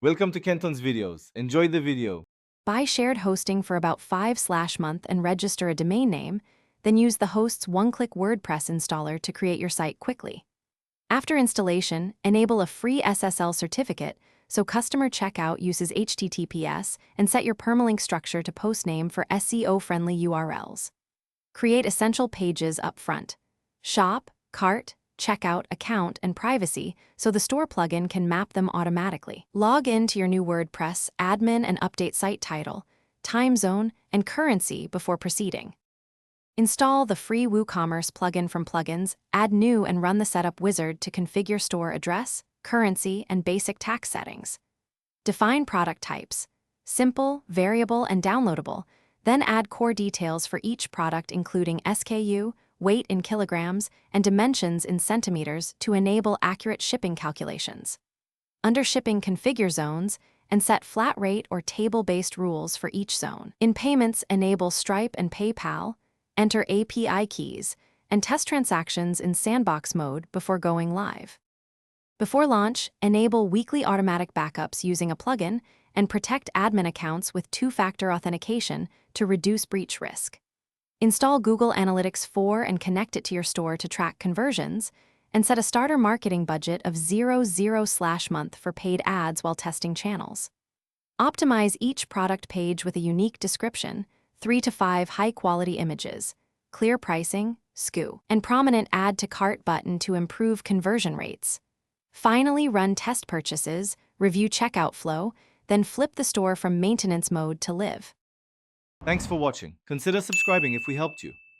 Welcome to Kenton's videos. Enjoy the video. Buy shared hosting for about 5/month and register a domain name, then use the host's one-click WordPress installer to create your site quickly. After installation, enable a free SSL certificate so customer checkout uses HTTPS and set your permalink structure to postname for SEO-friendly URLs. Create essential pages up front: shop, cart, checkout, account, and privacy so the store plugin can map them automatically. Log in to your new WordPress, admin and update site title, time zone, and currency before proceeding. Install the free WooCommerce plugin from Plugins, add new and run the setup wizard to configure store address, currency, and basic tax settings. Define product types: simple, variable, and downloadable, then add core details for each product including SKU, weight in kilograms, and dimensions in centimeters to enable accurate shipping calculations. Under shipping, configure zones and set flat rate or table-based rules for each zone. In payments, enable Stripe and PayPal, enter API keys, and test transactions in sandbox mode before going live. Before launch, enable weekly automatic backups using a plugin and protect admin accounts with two-factor authentication to reduce breach risk. Install Google Analytics 4 and connect it to your store to track conversions, and set a starter marketing budget of $0 for paid ads while testing channels. Optimize each product page with a unique description, 3 to 5 high-quality images, clear pricing, SKU, and prominent Add to Cart button to improve conversion rates. Finally, run test purchases, review checkout flow, then flip the store from maintenance mode to live. Thanks for watching. Consider subscribing if we helped you.